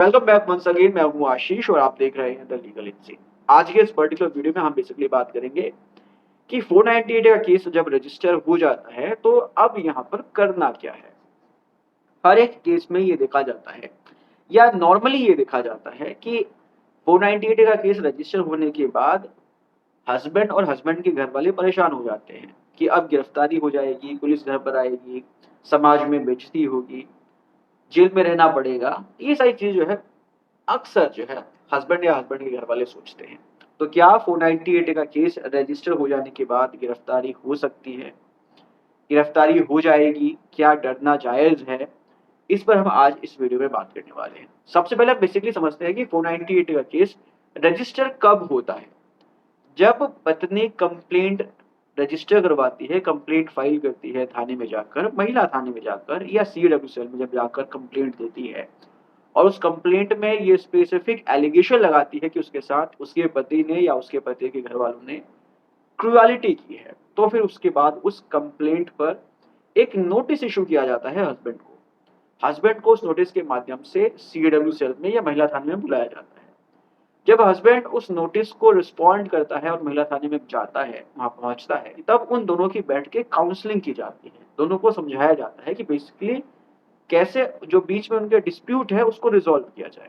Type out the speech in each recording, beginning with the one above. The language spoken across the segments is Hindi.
Welcome back once again. मैं हूं आशीष और आप देख रहे हैं द लीगल इनसी। आज के इस पर्टिकुलर वीडियो में हम बेसिकली बात करेंगे कि 498 का केस जब रजिस्टर हो जाता है तो अब यहाँ पर करना क्या है। हर एक केस में ये देखा जाता है या नॉर्मली ये देखा जाता है कि 498 का केस रजिस्टर होने के बाद हस्बैंड और हस्बैंड के घर वाले परेशान हो जाते हैं कि अब गिरफ्तारी हो जाएगी, पुलिस घर पर आएगी, समाज में बेइज्जती होगी, जेल में रहना पड़ेगा। ये सारी चीज जो है अक्सर जो है हस्बैंड या हस्बैंड के घर वाले सोचते हैं। तो क्या 498 का केस रजिस्टर हो जाने के बाद गिरफ्तारी हो सकती है, गिरफ्तारी हो जाएगी, क्या डरना जायज है? इस पर हम आज इस वीडियो में बात करने वाले हैं। सबसे पहले बेसिकली समझते हैं कि 498 का केस रजिस्टर कब होता है। जब पत्नी कंप्लेंट रजिस्टर करवाती है, कंप्लेंट फाइल करती है थाने में जाकर, महिला थाने में जाकर या सीडब्ल्यू सेल में जब जाकर कंप्लेंट देती है और उस कंप्लेंट में ये स्पेसिफिक एलिगेशन लगाती है कि उसके साथ उसके पति ने या उसके पति के घर वालों ने क्रूअलिटी की है, तो फिर उसके बाद उस कंप्लेंट पर एक नोटिस इशू किया जाता है हस्बैंड को। हस्बैंड को उस नोटिस के माध्यम से सीडब्ल्यू सेल में या महिला थाने में बुलाया जाता है। जब हस्बैंड उस नोटिस को रिस्पॉन्ड करता है और महिला थाने में जाता है, वहां पहुंचता है, तब उन दोनों की बैठ के काउंसलिंग की जाती है। दोनों को समझाया जाता है कि बेसिकली कैसे जो बीच में उनके डिस्प्यूट है उसको रिजॉल्व किया जाए।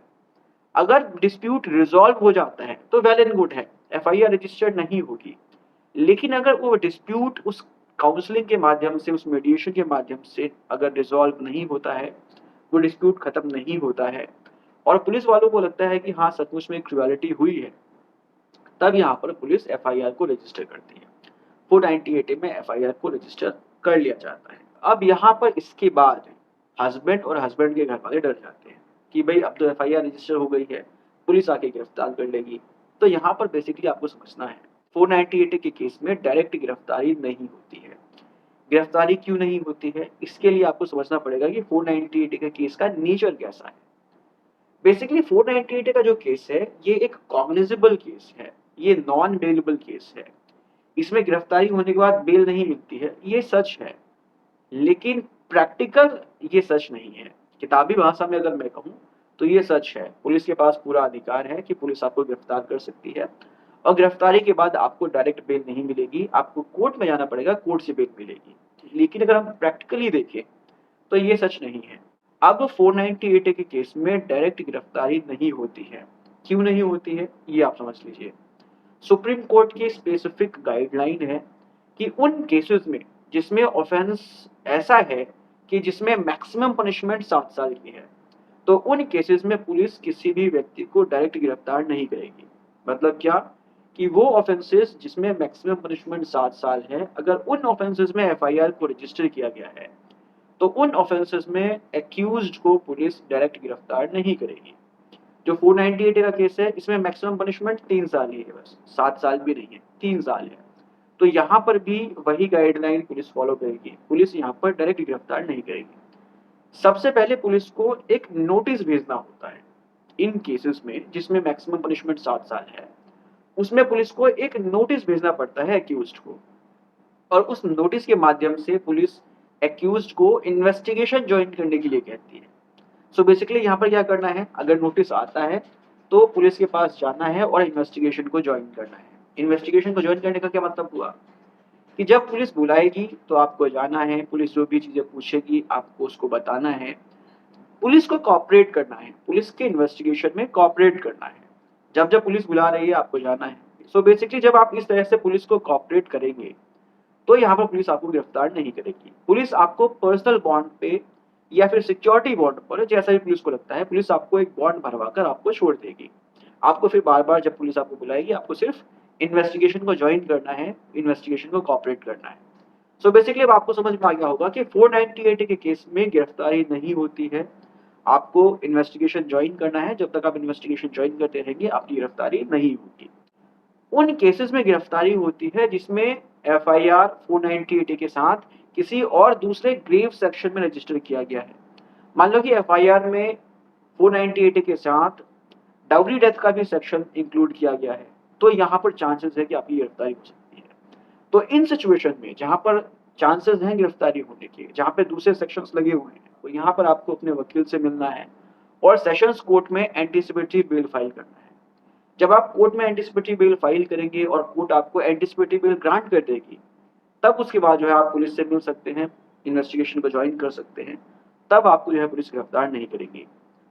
अगर डिस्प्यूट रिजॉल्व हो जाता है तो वेल एंड गुड है, एफआईआर रजिस्टर्ड नहीं होगी। लेकिन अगर वो डिस्प्यूट उस काउंसलिंग के माध्यम से, उस मीडिएशन के माध्यम से अगर रिजॉल्व नहीं होता है, वो डिस्प्यूट खत्म नहीं होता है और पुलिस वालों को लगता है कि हाँ सचमुच में क्रुएलिटी हुई है, तब यहाँ पर पुलिस एफआईआर को रजिस्टर करती है। 498 में एफआईआर को रजिस्टर कर लिया जाता है। अब यहाँ पर इसके बाद हस्बैंड और हस्बैंड के घर वाले डर जाते हैं कि भाई अब तो एफआईआर रजिस्टर हो गई है, पुलिस आके गिरफ्तार कर लेगी। तो यहाँ पर बेसिकली आपको समझना है 498 के केस में डायरेक्ट गिरफ्तारी नहीं होती है। गिरफ्तारी क्यों नहीं होती है, इसके लिए आपको समझना पड़ेगा कि 498 के केस का नेचर कैसा है। बेसिकली 498 का जो केस है ये एक कॉग्निजेबल केस है, ये नॉन बेलेबल केस है। इसमें गिरफ्तारी होने के बाद बेल नहीं मिलती है, ये सच है। लेकिन प्रैक्टिकल ये सच नहीं है। किताबी भाषा में अगर मैं कहूँ तो ये सच है। पुलिस के पास पूरा अधिकार है कि पुलिस आपको गिरफ्तार कर सकती है और गिरफ्तारी के बाद आपको डायरेक्ट बेल नहीं मिलेगी, आपको कोर्ट में जाना पड़ेगा, कोर्ट से बेल मिलेगी। लेकिन अगर हम प्रैक्टिकली देखें तो ये सच नहीं है। अब 498 के केस में डायरेक्ट गिरफ्तारी नहीं होती है। क्यों नहीं होती है ये आप समझ लीजिए। सुप्रीम कोर्ट की स्पेसिफिक गाइडलाइन है कि उन केसेस में जिसमें ऑफेंस ऐसा है कि जिसमें मैक्सिमम पनिशमेंट 7 साल की है, तो उन केसेस में पुलिस किसी भी व्यक्ति को डायरेक्ट गिरफ्तार नहीं करेगी। मतलब क्या कि वो ऑफेंसेस जिसमें मैक्सिमम पनिशमेंट 7 साल है, अगर उन ऑफेंसेस में एफआईआर को रजिस्टर किया गया है तो उन ऑफेंसेस में एक्यूज्ड को पुलिस डायरेक्ट गिरफ्तार नहीं करेगी। जो 498 का केस है इसमें मैक्सिमम पनिशमेंट 3 साल ही है, बस 7 साल भी नहीं है, 3 साल है। तो यहाँ पर भी वही गाइडलाइन पुलिस फॉलो करेगी, पुलिस यहाँ पर डायरेक्ट गिरफ्तार नहीं करेगी। सबसे पहले पुलिस को एक नोटिस भेजना होता है। इन केसेस में जिसमें मैक्सिमम पनिशमेंट 7 साल है, उसमें पुलिस को एक नोटिस भेजना पड़ता है एक्यूज्ड को, और उस नोटिस के माध्यम से पुलिस एक्यूज्ड को इन्वेस्टिगेशन ज्वाइन करने के लिए कहती है। सो बेसिकली यहाँ पर क्या करना है, अगर नोटिस आता है तो पुलिस के पास जाना है और इन्वेस्टिगेशन को ज्वाइन करना है। इन्वेस्टिगेशन को ज्वाइन करने का क्या मतलब हुआ कि जब पुलिस बुलाएगी तो आपको जाना है, पुलिस जो भी चीजें पूछेगी आपको उसको बताना है, पुलिस को कॉपरेट करना है, पुलिस के इन्वेस्टिगेशन में कॉपरेट करना है। जब जब पुलिस बुला रही है आपको जाना है। सो बेसिकली जब आप इस तरह से पुलिस को कॉपरेट करेंगे तो यहाँ पर पुलिस आपको गिरफ्तार नहीं करेगी। पुलिस आपको पर्सनल बॉन्ड पे या फिर सिक्योरिटी बॉन्ड पर, जैसा भी पुलिस को लगता है, पुलिस आपको एक बॉन्ड भरवाकर आपको छोड़ देगी। आपको फिर बार बार जब पुलिस आपको बुलाएगी आपको सिर्फ इन्वेस्टिगेशन को ज्वाइन करना है, इन्वेस्टिगेशन को कॉपरेट करना है। सो बेसिकली अब आपको समझ में आ गया होगा कि 498 के केस में गिरफ्तारी नहीं होती है। आपको इन्वेस्टिगेशन ज्वाइन करना है, जब तक आप इन्वेस्टिगेशन ज्वाइन करते रहेंगे आपकी गिरफ्तारी नहीं होगी। उन केसेस में गिरफ्तारी होती है जिसमें एफआईआर 498 के साथ किसी और दूसरे ग्रेव सेक्शन में रजिस्टर किया गया है। मान लो कि एफआईआर में 498 के साथ डाउरी डेथ का भी सेक्शन इंक्लूड किया गया है, तो यहाँ पर चांसेस है कि आपकी गिरफ्तारी हो सकती है। तो इन सिचुएशन में जहाँ पर चांसेस हैं गिरफ्तारी होने के, जहाँ पे दूसरे सेक्शंस लगे हुए हैं, तो यहाँ पर आपको अपने वकील से मिलना है और सेशंस कोर्ट में एंटीसिपेटरी बेल फाइल करना है। जब आप कोर्ट में एंटीसिपेटरी बेल फाइल करेंगे और कोर्ट आपको एंटीसिपेटरी बेल ग्रांट कर देगी, तब उसके बाद जो है आप पुलिस से मिल सकते हैं, इन्वेस्टिगेशन को ज्वाइन कर सकते हैं, तब आपको जो है पुलिस गिरफ्तार नहीं करेगी।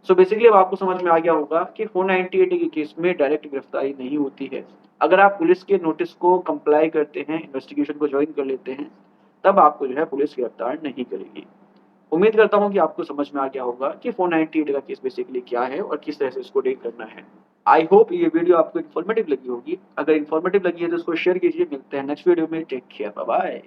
सो बेसिकली अब आपको समझ में आ गया होगा कि 498 के केस में डायरेक्ट गिरफ्तारी नहीं होती है। अगर आप पुलिस के नोटिस को कंप्लाई करते हैं, इन्वेस्टिगेशन को ज्वाइन कर लेते हैं, तब आपको जो है पुलिस गिरफ्तार नहीं करेगी। उम्मीद करता हूँ कि आपको समझ में आ गया होगा कि 498 का केस बेसिकली क्या है और किस तरह से इसको डील करना है। आई होप ये वीडियो आपको इन्फॉर्मेटिव लगी होगी। अगर इन्फॉर्मेटिव लगी है तो इसको शेयर कीजिए। मिलते हैं नेक्स्ट वीडियो में। Take care, bye bye.